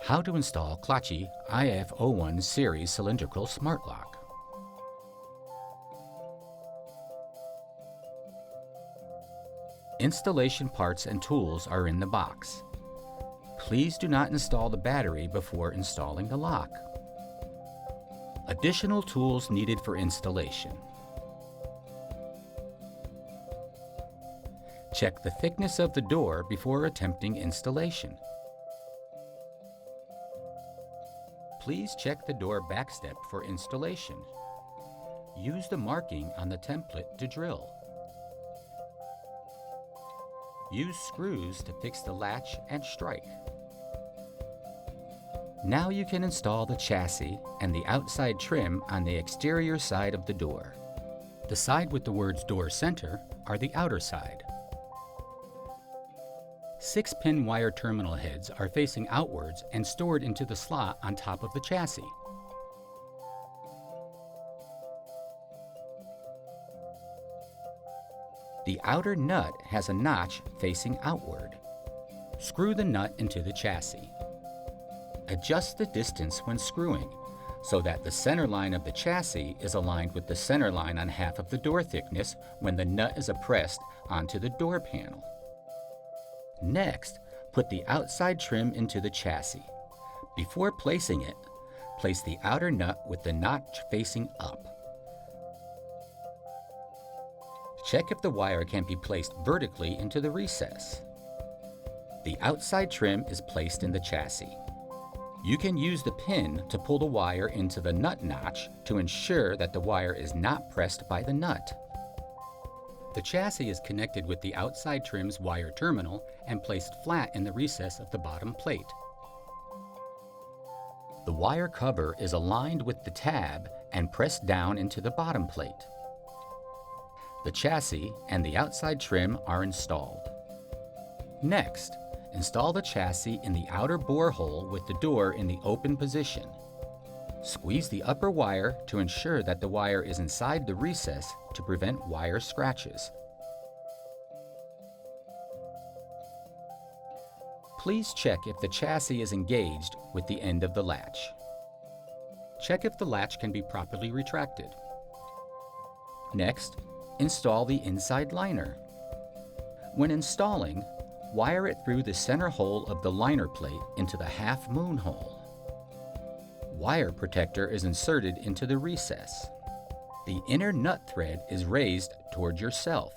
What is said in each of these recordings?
How to install Klacci iF-01 series cylindrical smart lock. Installation parts and tools are in the box. Please do not install the battery before installing the lock. Additional tools needed for installation. Check the thickness of the door before attempting installation. Please check the door backstep for installation. Use the marking on the template to drill. Use screws to fix the latch and strike. Now you can install the chassis and the outside trim on the exterior side of the door. The side with the words Door Center are the outer side. 6-pin wire terminal heads are facing outwards and stored into the slot on top of the chassis. The outer nut has a notch facing outward. Screw the nut into the chassis. Adjust the distance when screwing so that the center line of the chassis is aligned with the center line on half of the door thickness when the nut is pressed onto the door panel. Next, put the outside trim into the chassis. Before placing it, place the outer nut with the notch facing up. Check if the wire can be placed vertically into the recess. The outside trim is placed in the chassis. You can use the pin to pull the wire into the nut notch to ensure that the wire is not pressed by the nut. The chassis is connected with the outside trim's wire terminal and placed flat in the recess of the bottom plate. The wire cover is aligned with the tab and pressed down into the bottom plate. The chassis and the outside trim are installed. Next, install the chassis in the outer bore hole with the door in the open position. Squeeze the upper wire to ensure that the wire is inside the recess to prevent wire scratches. Please check if the chassis is engaged with the end of the latch. Check if the latch can be properly retracted. Next, install the inside liner. When installing, wire it through the center hole of the liner plate into the half moon hole. Wire protector is inserted into the recess. The inner nut thread is raised toward yourself.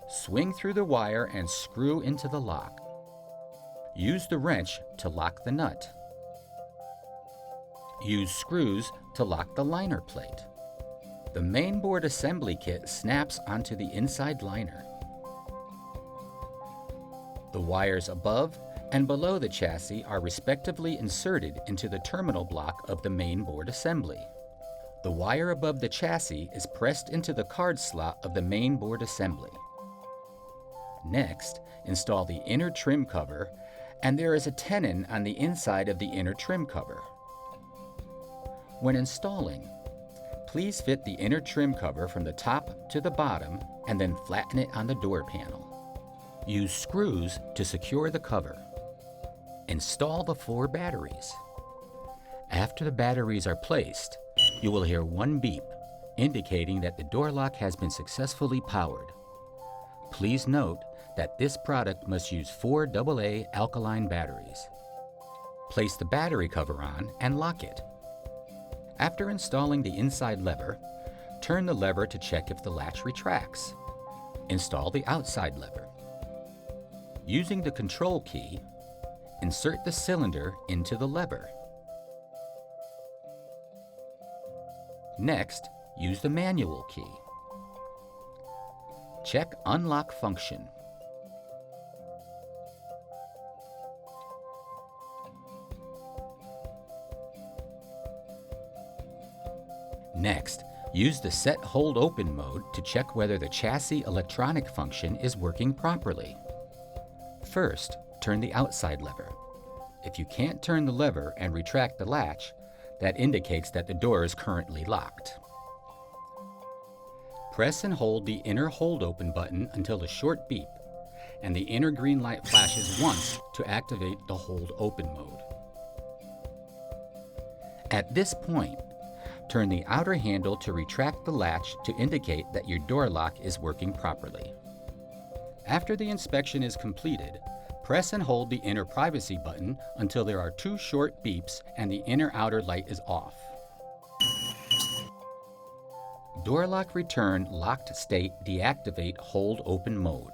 Swing through the wire and screw into the lock. Use the wrench to lock the nut. Use screws to lock the liner plate. The mainboard assembly kit snaps onto the inside liner. The wires above and below the chassis are respectively inserted into the terminal block of the mainboard assembly. The wire above the chassis is pressed into the card slot of the mainboard assembly. Next, install the inner trim cover, and there is a tenon on the inside of the inner trim cover. When installing, please fit the inner trim cover from the top to the bottom and then flatten it on the door panel. Use screws to secure the cover. Install the 4 batteries. After the batteries are placed, you will hear one beep, indicating that the door lock has been successfully powered. Please note that this product must use 4 AA alkaline batteries. Place the battery cover on and lock it. After installing the inside lever, turn the lever to check if the latch retracts. Install the outside lever. Using the control key, insert the cylinder into the lever. Next, use the manual key. Check unlock function. Next, use the Set Hold Open mode to check whether the chassis electronic function is working properly. First, turn the outside lever. If you can't turn the lever and retract the latch, that indicates that the door is currently locked. Press and hold the inner hold open button until a short beep, and the inner green light flashes once to activate the hold open mode. At this point, turn the outer handle to retract the latch to indicate that your door lock is working properly. After the inspection is completed, press and hold the inner privacy button until there are 2 short beeps and the inner outer light is off. Door lock return locked state deactivate hold open mode.